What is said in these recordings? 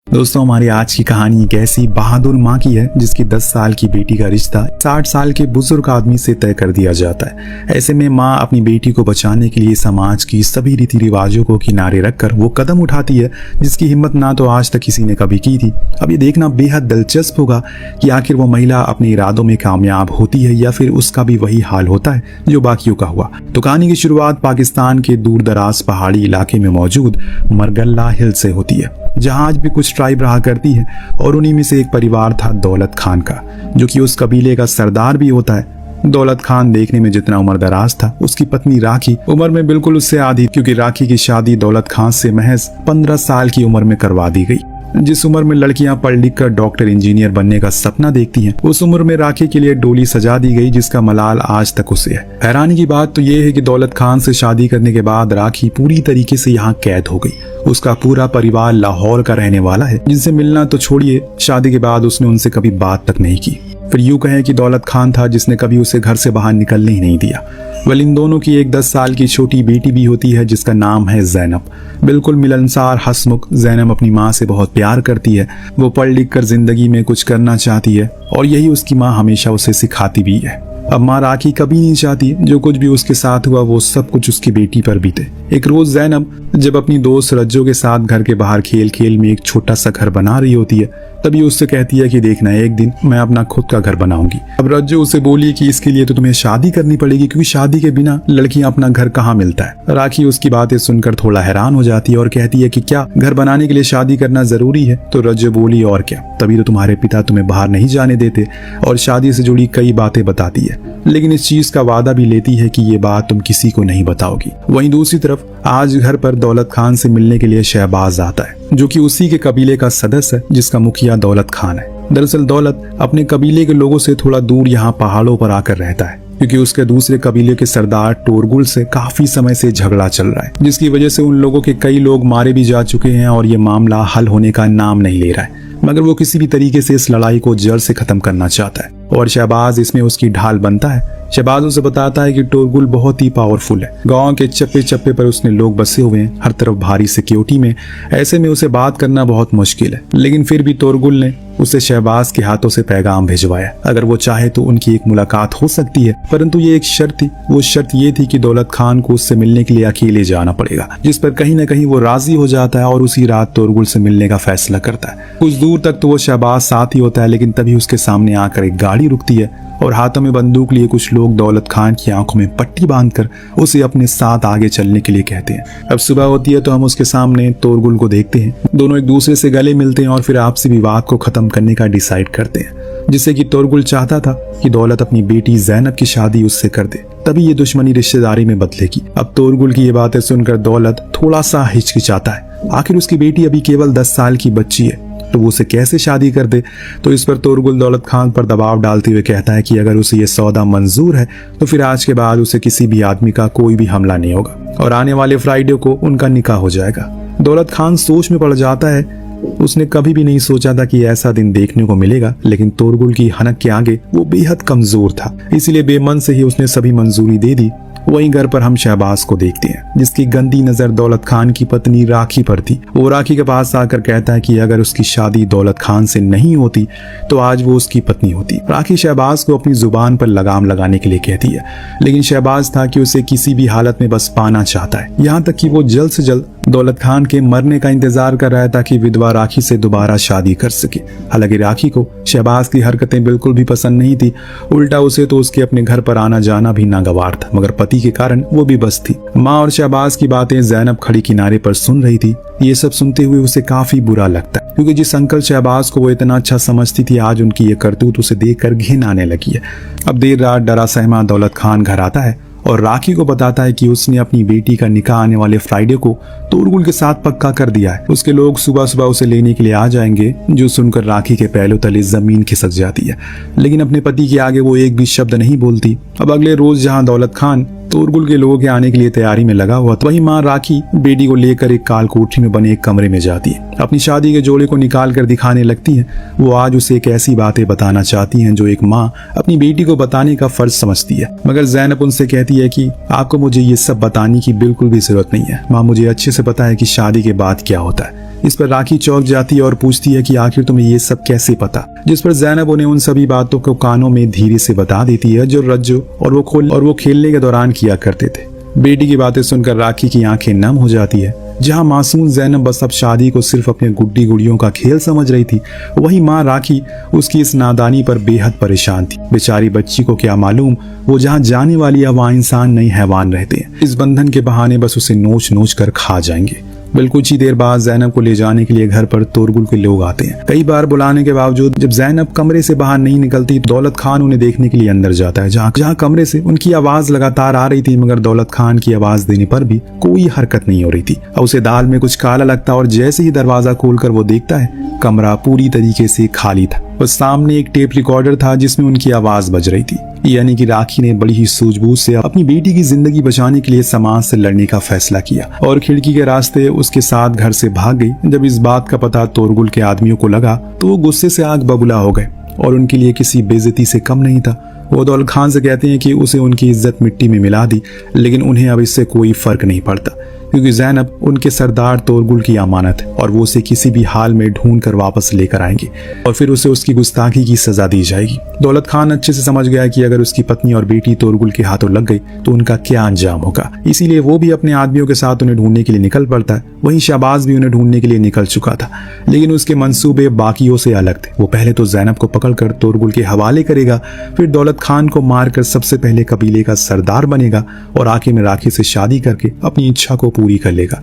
दोस्तों, हमारी आज की कहानी एक ऐसी बहादुर माँ की है जिसकी 10 साल की बेटी का रिश्ता 60 साल के बुजुर्ग आदमी से तय कर दिया जाता है। ऐसे में माँ अपनी बेटी को बचाने के लिए समाज की सभी रीति रिवाजों को किनारे रखकर वो कदम उठाती है जिसकी हिम्मत ना तो आज तक किसी ने कभी की थी। अब ये देखना बेहद दिलचस्प होगा कि आखिर वो महिला अपने इरादों में कामयाब होती है या फिर उसका भी वही हाल होता है जो बाकियों का हुआ। तो कहानी की शुरुआत पाकिस्तान के दूर दराज पहाड़ी इलाके में मौजूद मरगल्ला हिल से होती है, जहां आज भी कुछ ट्राइब रहा करती है और उन्हीं में से एक परिवार था दौलत खान का, जो कि उस कबीले का सरदार भी होता है। दौलत खान देखने में जितना उम्र दराज था, उसकी पत्नी राखी उम्र में बिल्कुल उससे आधी, क्योंकि राखी की शादी दौलत खान से महज 15 साल की उम्र में करवा दी गई। जिस उम्र में लड़कियां पढ़ लिख कर डॉक्टर इंजीनियर बनने का सपना देखती हैं, उस उम्र में राखी के लिए डोली सजा दी गई जिसका मलाल आज तक उसे है। हैरानी की बात तो ये है कि दौलत खान से शादी करने के बाद राखी पूरी तरीके से यहाँ कैद हो गई। उसका पूरा परिवार लाहौर का रहने वाला है, जिनसे मिलना तो छोड़िए, शादी के बाद उसने उनसे कभी बात तक नहीं की। फिर यूं कहें कि दौलत खान था जिसने कभी उसे घर से बाहर निकलने ही नहीं दिया। वल इन दोनों की एक 10 साल की छोटी बेटी भी होती है जिसका नाम है ज़ैनब। बिल्कुल मिलनसार हंसमुख ज़ैनब अपनी माँ से बहुत प्यार करती है। वो पढ़ लिख कर जिंदगी में कुछ करना चाहती है और यही उसकी माँ हमेशा उसे सिखाती भी है। अब माँ राखी कभी नहीं चाहती जो कुछ भी उसके साथ हुआ वो सब कुछ उसकी बेटी पर बीते। एक रोज ज़ैनब जब अपनी दोस्त रज्जो के साथ घर के बाहर खेल खेल में एक छोटा सा घर बना रही होती है, तभी उससे कहती है कि देखना एक दिन मैं अपना खुद का घर बनाऊंगी। अब रज्जो उसे बोली कि इसके लिए तो तुम्हें शादी करनी पड़ेगी, क्योंकि शादी के बिना लड़कियां अपना घर कहाँ मिलता है। राखी उसकी बातें सुनकर थोड़ा हैरान हो जाती है और कहती है कि क्या घर बनाने के लिए शादी करना जरूरी है? तो रज्जो बोली और क्या, तभी तो तुम्हारे पिता तुम्हें बाहर नहीं जाने देते और शादी से जुड़ी कई बातें बताती है, लेकिन इस चीज का वादा भी लेती है कि ये बात तुम किसी को नहीं बताओगी। वहीं दूसरी तरफ आज घर पर दौलत खान से मिलने के लिए शहबाज आता है, जो कि उसी के कबीले का सदस्य है जिसका मुखिया दौलत खान है। दरअसल दौलत अपने कबीले के लोगों से थोड़ा दूर यहाँ पहाड़ों पर आकर रहता है, क्योंकि उसके दूसरे कबीले के सरदार टोरगुल से काफी समय से झगड़ा चल रहा है, जिसकी वजह से उन लोगों के कई लोग मारे भी जा चुके हैं और ये मामला हल होने का नाम नहीं ले रहा है। मगर वो किसी भी तरीके से इस लड़ाई को जड़ से खत्म करना चाहता है और शहबाज इसमें उसकी ढाल बनता है। शहबाज उसे बताता है कि टोरगुल बहुत ही पावरफुल है, गांव के चप्पे चप्पे पर उसने लोग बसे हुए हैं, हर तरफ भारी सिक्योरिटी में, ऐसे में उसे बात करना बहुत मुश्किल है। लेकिन फिर भी टोरगुल ने उसे शहबाज के हाथों से पैगाम भिजवाया, अगर वो चाहे तो उनकी एक मुलाकात हो सकती है, परंतु ये एक शर्त थी। वो शर्त ये थी कि दौलत खान को उससे मिलने के लिए अकेले जाना पड़ेगा, जिस पर कहीं न कहीं वो राजी हो जाता है और उसी रात टोरगुल से मिलने का फैसला करता है। कुछ दूर तक तो वो शहबाज साथ ही होता है, लेकिन तभी उसके सामने आकर एक गाड़ी रुकती है और हाथों में बंदूक लिए कुछ लोग दौलत खान की आंखों में पट्टी बांधकर उसे अपने साथ आगे चलने के लिए कहते हैं। अब सुबह होती है तो हम उसके सामने टोरगुल को देखते हैं। दोनों एक दूसरे से गले मिलते हैं और फिर आपसी विवाद को खत्म करने का डिसाइड करते हैं, जिससे कि टोरगुल चाहता था कि दौलत अपनी बेटी ज़ैनब की शादी उससे कर दे, तभी ये दुश्मनी रिश्तेदारी में बदलेगी। अब टोरगुल की ये बातें सुनकर दौलत थोड़ा सा हिचकिचाता है। आखिर उसकी बेटी अभी केवल 10 साल की बच्ची है, तो वो उसे कैसे शादी कर दे? तो इस पर टोरगुल दौलत खान पर दबाव डालते हुए कहता है कि अगर उसे ये सौदा मंजूर है तो फिर आज के बाद उसे किसी भी आदमी का कोई भी हमला नहीं होगा और आने वाले फ्राइडे को उनका निकाह हो जाएगा। दौलत खान सोच में पड़ जाता है। उसने कभी भी नहीं सोचा था कि ऐसा दिन देखने को मिलेगा, लेकिन टोरगुल की हनक के आगे वो बेहद कमजोर था, इसीलिए बेमन से ही उसने सभी मंजूरी दे दी। वहीं घर पर हम शहबाज को देखते हैं, जिसकी गंदी नजर दौलत खान की पत्नी राखी पर थी। वो राखी के पास आकर कहता है कि अगर उसकी शादी दौलत खान से नहीं होती तो आज वो उसकी पत्नी होती। राखी शहबाज को अपनी जुबान पर लगाम लगाने के लिए कहती है, लेकिन शहबाज था कि उसे किसी भी हालत में बस पाना चाहता है, यहाँ तक कि वो जल्द से जल्द दौलत खान के मरने का इंतजार कर रहा था कि विधवा राखी से दोबारा शादी कर सके। हालांकि राखी को शहबाज की हरकतें बिल्कुल भी पसंद नहीं थी, उल्टा उसे तो उसके अपने घर पर आना जाना भी नागवार था, मगर पति के कारण वो भी बस थी। माँ और शहबाज की बातें ज़ैनब खड़ी किनारे पर सुन रही थी। ये सब सुनते हुए उसे काफी बुरा लगता है, क्योंकि जिस अंकल शहबाज को वो इतना अच्छा समझती थी, आज उनकी ये करतूत उसे देखकर घिन आने लगी है। अब देर रात डरा सहमा दौलत खान घर आता है और राखी को बताता है कि उसने अपनी बेटी का निकाह आने वाले फ्राइडे को टोरगुल के साथ पक्का कर दिया है। उसके लोग सुबह सुबह उसे लेने के लिए आ जाएंगे, जो सुनकर राखी के पैरों तले जमीन खिसक जाती है, लेकिन अपने पति के आगे वो एक भी शब्द नहीं बोलती। अब अगले रोज जहां दौलत खान तोरगुल के लोगों के आने के लिए तैयारी में लगा हुआ। तो वही माँ राखी बेटी को लेकर एक काल कोठरी में बने एक कमरे में जाती है। अपनी शादी के जोड़े को निकाल कर दिखाने लगती है। वो आज उसे एक ऐसी बातें बताना चाहती हैं जो एक माँ अपनी बेटी को बताने का फर्ज समझती है। मगर ज़ैनब उनसे कहती है कि आपको मुझे ये सब बताने की बिल्कुल भी जरूरत नहीं है माँ, मुझे अच्छे से पता है कि शादी के बाद क्या होता है। इस पर राखी चौंक जाती है और पूछती है कि आखिर तुम्हें ये सब कैसे पता। जिस पर ज़ैनब उन्हें उन सभी बातों को कानों में धीरे से बता देती है जो रज्जो और वो खेलने के दौरान किया करते थे। बेटी की बातें सुनकर राखी की आंखें नम हो जाती है। जहां मासूम ज़ैनब बस अब शादी को सिर्फ अपने गुड्डी गुड़ियों का खेल समझ रही थी, वहीं माँ राखी उसकी इस नादानी पर बेहद परेशान थी। बेचारी बच्ची को क्या मालूम वो जहाँ जाने वाली है वहाँ इंसान नहीं हैवान रहते हैं। इस बंधन के बहाने बस उसे नोच नोच कर खा जाएंगे। बिल्कुल कुछ ही देर बाद ज़ैनब को ले जाने के लिए घर पर तोरगुल के लोग आते हैं। कई बार बुलाने के बावजूद जब ज़ैनब कमरे से बाहर नहीं निकलती, दौलत खान उन्हें देखने के लिए अंदर जाता है। जहाँ कमरे से उनकी आवाज लगातार आ रही थी, मगर दौलत खान की आवाज देने पर भी कोई हरकत नहीं हो रही थी। अब उसे दाल में कुछ काला लगता और जैसे ही दरवाजा खोलकर वो देखता है, कमरा पूरी तरीके से खाली था। बस सामने एक टेप रिकॉर्डर था जिसमें उनकी आवाज बज रही थी। यानी कि राखी ने बड़ी ही सूझबूझ से अपनी बेटी की जिंदगी बचाने के लिए समाज से लड़ने का फैसला किया और खिड़की के रास्ते उसके साथ घर से भाग गई। जब इस बात का पता तोरगुल के आदमियों को लगा तो वो गुस्से से आग बबूला हो गए और उनके लिए किसी बेइज्जती से कम नहीं था। वो दौलत खान से कहते हैं कि उसे उनकी इज्जत मिट्टी में मिला दी, लेकिन उन्हें अब इससे कोई फर्क नहीं पड़ता क्योंकि ज़ैनब उनके सरदार तोरगुल की अमानत है और वो उसे किसी भी हाल में ढूंढ कर वापस लेकर आएंगे और फिर उसे उसकी गुस्ताखी की सजा दी जाएगी। दौलत खान अच्छे से समझ गया कि अगर उसकी पत्नी और बेटी तोरगुल के हाथों लग गई तो उनका क्या अंजाम होगा। इसीलिए वो भी अपने आदमियों के साथ उन्हें ढूंढने के लिए निकल पड़ता है। वहीं शहबाज भी उन्हें ढूंढने के लिए निकल चुका था, लेकिन उसके मंसूबे बाकियों से अलग थे। वो पहले तो ज़ैनब को पकड़कर तोरगुल के हवाले करेगा, फिर दौलत खान को मारकर सबसे पहले कबीले का सरदार बनेगा और आखिर में राखी से शादी करके अपनी इच्छा को पूरी कर लेगा।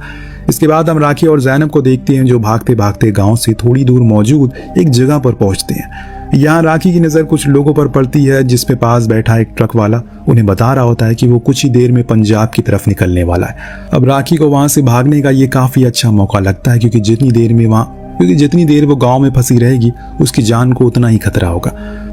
इसके बाद हम राखी और ज़ैनब को देखते हैं जो भागते भागते गांव से थोड़ी दूर मौजूद एक जगह पर पहुंचते हैं। यहाँ राखी की नज़र कुछ लोगों पर पड़ती है जिसपे पास बैठा एक ट्रक वाला उन्हें बता रहा होता है कि वो कुछ ही देर में पंजाब की तरफ निकलने वाला है। अब राखी को वहां से भागने का ये काफी अच्छा मौका लगता है क्योंकि जितनी देर वो गांव में फंसी रहेगी उसकी जान को उतना ही खतरा होगा।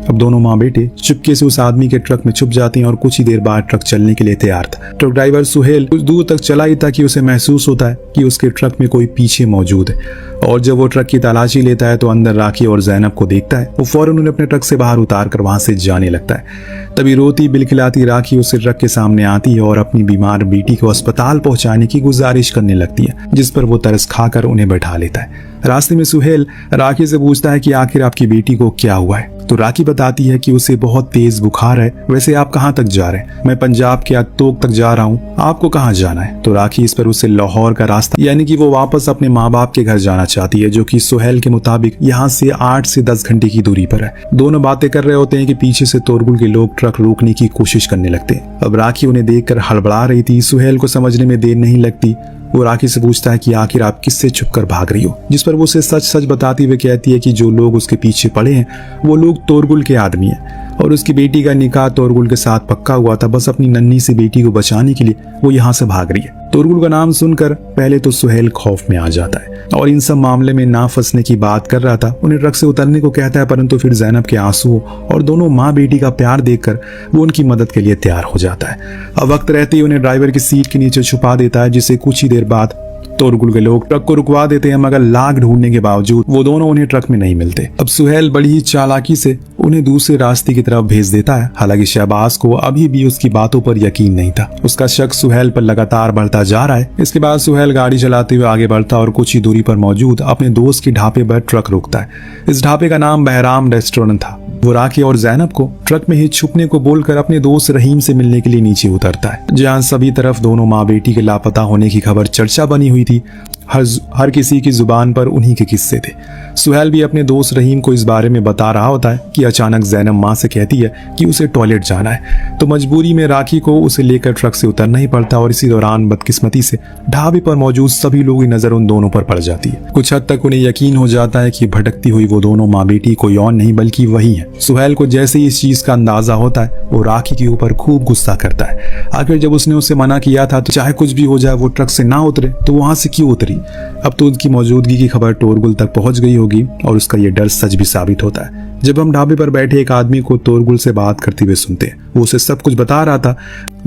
अब दोनों माँ बेटे चुपके से उस आदमी के ट्रक में छुप जाते हैं और कुछ ही देर बाद ट्रक चलने के लिए तैयार था। ट्रक ड्राइवर सुहेल कुछ दूर तक चला ही था कि उसे महसूस होता है कि उसके ट्रक में कोई पीछे मौजूद है और जब वो ट्रक की तलाशी लेता है तो अंदर राखी और ज़ैनब को देखता है। वो फौरन उन्हें अपने ट्रक से बाहर उतार कर वहां से जाने लगता है। तभी रोती बिलखिलाती राखी उसे ट्रक के सामने आती है और अपनी बीमार बेटी को अस्पताल पहुंचाने की गुजारिश करने लगती है, जिस पर वो तरस खाकर उन्हें बैठा लेता है। रास्ते में सुहेल राखी से पूछता है कि आखिर आपकी बेटी को क्या हुआ है, तो राखी बताती है कि उसे बहुत तेज बुखार है। वैसे आप कहाँ तक जा रहे हैं? मैं पंजाब के अकतोक तक जा रहा हूँ, आपको कहाँ जाना है? तो राखी इस पर उसे लाहौर का रास्ता यानी कि वो वापस अपने माँ बाप के घर जाना चाहती है, जो कि सुहेल के मुताबिक यहाँ से 8 से 10 घंटे की दूरी पर है। दोनों बातें कर रहे होते हैं कि पीछे से तोरगुल के लोग ट्रक रोकने की कोशिश करने लगते हैं। अब राखी उन्हें देखकर हड़बड़ा रही थी। सुहेल को समझने में देर नहीं लगती। वो राखी से पूछता है कि आखिर आप किससे छुपकर भाग रही हो, जिस पर वो उसे सच सच बताती हुए कहती है कि जो लोग उसके पीछे पड़े हैं वो लोग तोरगुल के आदमी हैं और उसकी बेटी का निकाह तोरगुल के साथ पक्का हुआ था। बस अपनी नन्ही सी बेटी को बचाने के लिए वो यहाँ से भाग रही है। तोरगुल का नाम सुनकर पहले तो सुहेल खौफ में आ जाता है और इन सब मामले में ना फंसने की बात कर रहा था। उन्हें ट्रक से उतरने को कहता है, परंतु फिर ज़ैनब के आंसुओं और दोनों माँ बेटी का प्यार देखकर वो उनकी मदद के लिए तैयार हो जाता है। अब वक्त रहते ही उन्हें ड्राइवर की सीट के नीचे छुपा देता है, जिससे कुछ ही देर बाद तोरगुल के लोग ट्रक को रुकवा देते हैं, मगर लाख ढूंढने के बावजूद वो दोनों उन्हें ट्रक में नहीं मिलते। अब सुहेल बड़ी ही चालाकी से उन्हें दूसरे रास्ते की तरफ भेज देता है। हालांकि शहबाज को अभी भी उसकी बातों पर यकीन नहीं था। उसका शक सुहेल पर लगातार बढ़ता जा रहा है। इसके बाद सुहेल गाड़ी चलाते हुए आगे बढ़ता और कुछ ही दूरी पर मौजूद अपने दोस्त के ढाबे पर ट्रक रुकता है। इस ढाबे का नाम बहराम रेस्टोरेंट था। वो राखी और ज़ैनब को ट्रक में ही छुपने को बोलकर अपने दोस्त रहीम से मिलने के लिए नीचे उतरता है, जहां सभी तरफ दोनों माँ बेटी के लापता होने की खबर चर्चा बनी हुई थी। हर किसी की जुबान पर उन्हीं के किस्से थे। सुहेल भी अपने दोस्त रहीम को इस बारे में बता रहा होता है कि अचानक ज़ैनब माँ से कहती है कि उसे टॉयलेट जाना है, तो मजबूरी में राखी को उसे लेकर ट्रक से उतरना ही पड़ता और इसी दौरान बदकिस्मती से ढाबे पर मौजूद सभी लोगों की नजर उन दोनों पर पड़ जाती है। कुछ हद तक उन्हें यकीन हो जाता है कि भटकती हुई वो दोनों माँ बेटी कोई और नहीं बल्कि वही है। सुहेल को जैसे ही इस चीज का अंदाजा होता है वो राखी के ऊपर खूब गुस्सा करता है। आखिर जब उसने उसे मना किया था तो चाहे कुछ भी हो जाए वो ट्रक से ना उतरे, तो वहां से क्यों उतरी? अब तो उसकी मौजूदगी की खबर तोरगुल तक पहुंच गई होगी और उसका ये डर सच भी साबित होता है। जब हम ढाबे पर बैठे एक आदमी को तोरगुल से बात करते हुए सुनते हैं, वो उसे सब कुछ बता रहा था।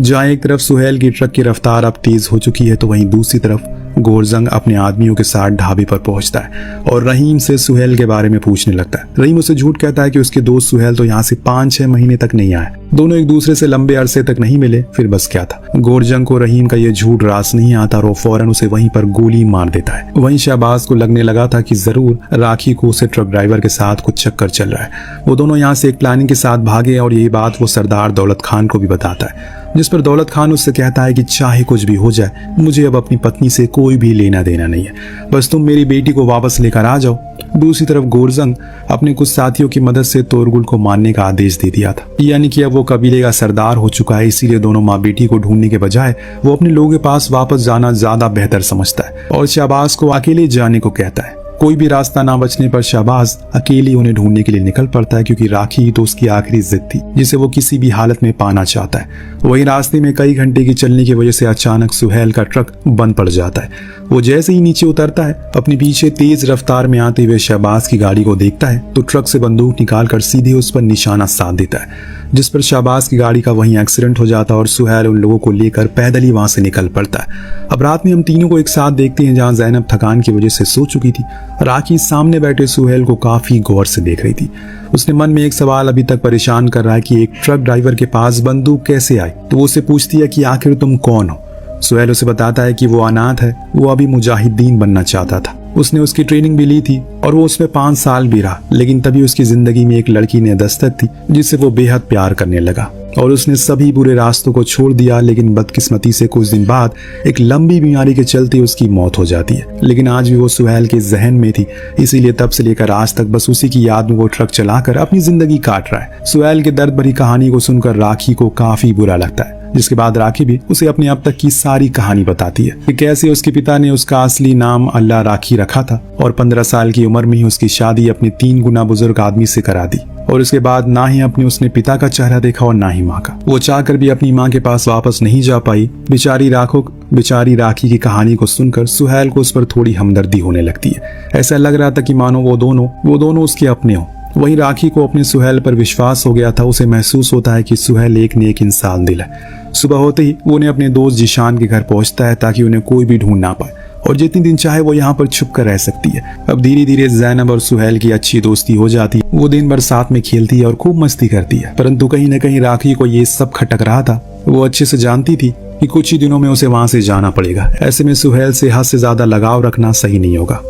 जहाँ एक तरफ सुहेल की ट्रक की रफ्तार अब तेज हो चुकी है तो वहीं दूसरी तरफ गोरजंग अपने आदमियों के साथ ढाबे पर पहुंचता है और रहीम से सुहेल के बारे में पूछने लगता है। रहीम उसे झूठ कहता है कि उसके दोस्त सुहेल तो यहाँ से 5-6 महीने तक नहीं आए, दोनों एक दूसरे से लंबे अरसे तक नहीं मिले। फिर बस क्या था, गोरजंग को रहीम का ये झूठ रास नहीं आता और वो फौरन उसे वहीं पर गोली मार देता है। वहीं शहबाज को लगने लगा था कि जरूर राखी को उसे ट्रक ड्राइवर के साथ कुछ चक्कर चल रहा है। वो दोनों यहाँ से एक प्लानिंग के साथ भागे और यही बात वो सरदार दौलत खान को भी बताता है, जिस पर दौलत खान उससे कहता है कि चाहे कुछ भी हो जाए मुझे अब अपनी पत्नी से कोई भी लेना देना नहीं है, बस तुम मेरी बेटी को वापस लेकर आ जाओ। दूसरी तरफ गोरजंग अपने कुछ साथियों की मदद से तोरगुल को मारने का आदेश दे दिया था, यानी कि अब वो कबीले का सरदार हो चुका है। इसीलिए दोनों माँ बेटी को ढूंढने के बजाय वो अपने लोगों के पास वापस जाना ज्यादा बेहतर समझता है और शहबाज को अकेले जाने को कहता है। कोई भी रास्ता ना बचने पर शहबाज अकेले उन्हें ढूंढने के लिए निकल पड़ता है, क्योंकि राखी ही तो उसकी आखिरी जिद थी जिसे वो किसी भी हालत में पाना चाहता है। वही रास्ते में कई घंटे की चलने की वजह से अचानक सुहेल का ट्रक बंद पड़ जाता है। वो जैसे ही नीचे उतरता है, अपने पीछे तेज रफ्तार में आते हुए शहबाज की गाड़ी को देखता है तो ट्रक से बंदूक निकालकर सीधे उस पर निशाना साध देता है, जिस पर शहबाज की गाड़ी का वहीं एक्सीडेंट हो जाता है और सुहेल उन लोगों को लेकर पैदल ही वहां से निकल पड़ता है। अब रात में हम तीनों को एक साथ देखते हैं, जहां जैनब थकान की वजह से सो चुकी थी। राखी सामने बैठे सुहेल को काफी गौर से देख रही थी। उसने मन में एक सवाल अभी तक परेशान कर रहा है कि एक ट्रक ड्राइवर के पास बंदूक कैसे आई। तो वो उससे पूछती है कि आखिर तुम कौन हो। सुहेल उसे बताता है कि वो अनाथ है, वो अभी मुजाहिदीन बनना चाहता था। उसने उसकी ट्रेनिंग भी ली थी और वो उसमें 5 साल भी रहा, लेकिन तभी उसकी जिंदगी में एक लड़की ने दस्तक दी जिससे वो बेहद प्यार करने लगा और उसने सभी बुरे रास्तों को छोड़ दिया। लेकिन बदकिस्मती से कुछ दिन बाद एक लंबी बीमारी के चलते उसकी मौत हो जाती है। लेकिन आज भी वो सुहेल के जहन में थी, इसीलिए तब से लेकर आज तक बस उसी की याद में वो ट्रक चलाकर अपनी जिंदगी काट रहा है। सुहेल के दर्द भरी कहानी को सुनकर राखी को काफी बुरा लगता है, जिसके बाद राखी भी उसे अपने अब तक की सारी कहानी बताती है कि कैसे उसके पिता ने उसका असली नाम अल्लाह राखी रखा था और 15 साल की उम्र में ही उसकी शादी अपने 3 गुना बुजुर्ग आदमी से करा दी और उसके बाद ना ही अपने उसने पिता का चेहरा देखा और ना ही माँ का। वो चाहकर भी अपनी माँ के पास वापस नहीं जा पाई। बेचारी राखी की कहानी को सुनकर सुहेल को उस पर थोड़ी हमदर्दी होने लगती है। ऐसा लग रहा था कि मानो वो दोनों उसके अपने हों। वहीं राखी को अपने सुहेल पर विश्वास हो गया था। उसे महसूस होता है कि सुहेल एक नेक इंसान दिल है। सुबह होते ही वो उन्हें अपने दोस्त जिशान के घर पहुंचता है ताकि उन्हें कोई भी ढूंढ ना पाए और जितनी दिन चाहे वो यहाँ पर छुप कर रह सकती है। अब धीरे धीरे जैनब और सुहेल की अच्छी दोस्ती हो जाती है। वो दिन भर साथ में खेलती है और खूब मस्ती करती है, परंतु कहीं न कहीं राखी को ये सब खटक रहा था। वो अच्छे से जानती थी कि कुछ ही दिनों में उसे वहां से जाना पड़ेगा। ऐसे में सुहेल से हद से ज्यादा लगाव रखना सही नहीं होगा।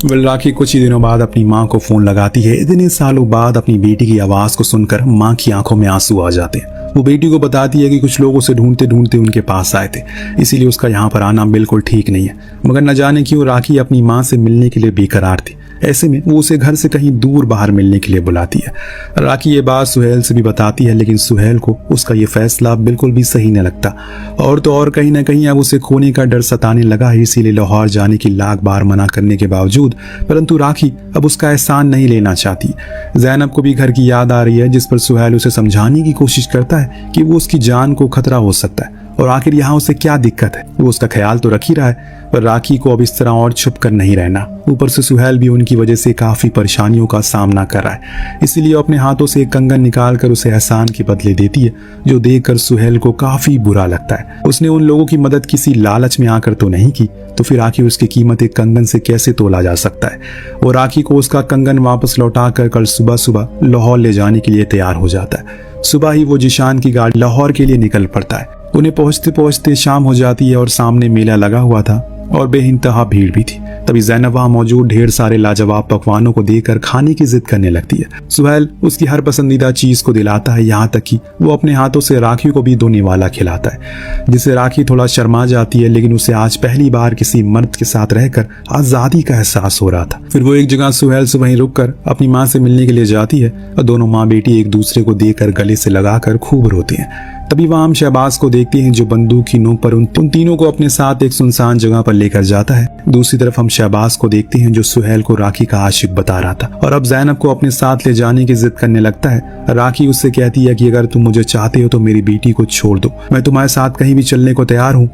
राखी कुछ ही दिनों बाद अपनी माँ को फोन लगाती है। इतने सालों बाद अपनी बेटी की आवाज को सुनकर माँ की आंखों में आंसू आ जाते हैं। वो बेटी को बताती है कि कुछ लोग उसे ढूंढते ढूंढते उनके पास आए थे, इसीलिए उसका यहाँ पर आना बिल्कुल ठीक नहीं है। मगर न जाने क्यों राखी अपनी माँ से मिलने के लिए बेकरार थी। ऐसे में वो उसे घर से कहीं दूर बाहर मिलने के लिए बुलाती है। राखी ये बात सुहेल से भी बताती है, लेकिन सुहेल को उसका ये फैसला बिल्कुल भी सही न लगता और तो और कहीं ना कहीं अब उसे खोने का डर सताने लगा है। इसीलिए लाहौर जाने की लाख बार मना करने के बावजूद परंतु राखी अब उसका एहसान नहीं लेना चाहती। जैनब को भी घर की याद आ रही है, जिस पर सुहेल उसे समझाने की कोशिश करता है कि वो उसकी जान को खतरा हो सकता है और आखिर यहाँ उसे क्या दिक्कत है। वो उसका ख्याल तो रख ही रहा है, पर राखी को अब इस तरह और छुप कर नहीं रहना। ऊपर से सुहेल भी उनकी वजह से काफी परेशानियों का सामना कर रहा है, इसीलिए अपने हाथों से एक कंगन निकाल कर उसे एहसान के बदले देती है, जो देखकर सुहेल को काफी बुरा लगता है। उसने उन लोगों की मदद किसी लालच में आकर तो नहीं की, तो फिर आखिर उसकी कीमत एक कंगन से कैसे तोला जा सकता है। वो राखी को उसका कंगन वापस लौटा कर कल सुबह लाहौर ले जाने के लिए तैयार हो जाता है। सुबह ही वो जिशान की गाड़ी लाहौर के लिए निकल पड़ता है। उन्हें पहुंचते पहुंचते शाम हो जाती है और सामने मेला लगा हुआ था और बेइंतहा भीड़ भी थी। तभी जैनब वहां मौजूद ढेर सारे लाजवाब पकवानों को देखकर खाने की जिद करने लगती है। सुहेल उसकी हर पसंदीदा चीज को दिलाता है, यहाँ तक कि वो अपने हाथों से राखी को भी 2 निवाला खिलाता है, जिससे राखी थोड़ा शर्मा जाती है। लेकिन उसे आज पहली बार किसी मर्द के साथ रहकर आजादी का एहसास हो रहा था। फिर वो एक जगह सुहेल से वहीं रुककर अपनी माँ से मिलने के लिए जाती है और दोनों माँ बेटी एक दूसरे को देखकर गले से लगाकर खूब रोती हैं। तभी वहां हम शहबाज को देखते हैं, जो बंदूक की नोक पर उन तीनों को अपने साथ एक सुनसान जगह पर लेकर जाता है। दूसरी तरफ हम शहबाज को देखते हैं, जो सुहेल को राखी का आशिक बता रहा था और अब जैनब को अपने साथ ले जाने की जिद करने लगता है। राखी उससे कहती है कि अगर तुम मुझे चाहते हो तो मेरी बेटी को छोड़ दो, मैं तुम्हारे साथ कहीं भी चलने को तैयार हूँ।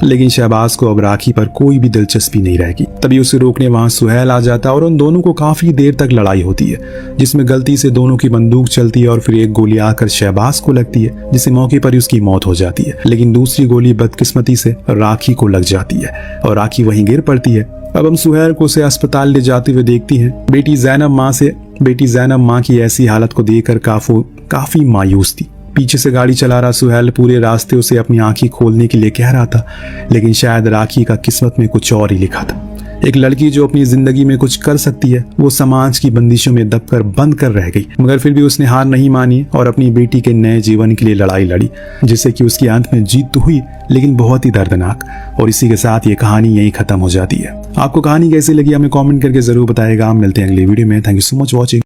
लेकिन शहबाज को अब राखी पर कोई भी दिलचस्पी नहीं रहेगी। तभी उसे रोकने वहां सुहेल आ जाता है और उन दोनों को काफी देर तक लड़ाई होती है, जिसमें गलती से दोनों की बंदूक चलती है और फिर एक गोली आकर शहबाज को लगती है, जिससे मौके पर ही उसकी मौत हो जाती है। लेकिन दूसरी गोली बदकिस्मती से राखी को लग जाती है और राखी वहीं गिर पड़ती है। अब हम सुहेल को उसे अस्पताल ले जाते हुए देखती हैं। बेटी जैनब माँ की ऐसी हालत को देखकर काफी मायूस थी। पीछे से गाड़ी चला रहा सुहेल पूरे रास्ते उसे अपनी आंखें खोलने के लिए कह रहा था, लेकिन शायद राखी का किस्मत में कुछ और ही लिखा था। एक लड़की जो अपनी जिंदगी में कुछ कर सकती है, वो समाज की बंदिशों में दबकर बंद कर रह गई। मगर फिर भी उसने हार नहीं मानी और अपनी बेटी के नए जीवन के लिए लड़ाई लड़ी, जिससे कि उसकी अंत में जीत तो हुई, लेकिन बहुत ही दर्दनाक। और इसी के साथ ये कहानी यही खत्म हो जाती है। आपको कहानी कैसी लगी हमें कमेंट करके जरूर बताएगा। मिलते हैं अगली वीडियो में। Thank you so much watching.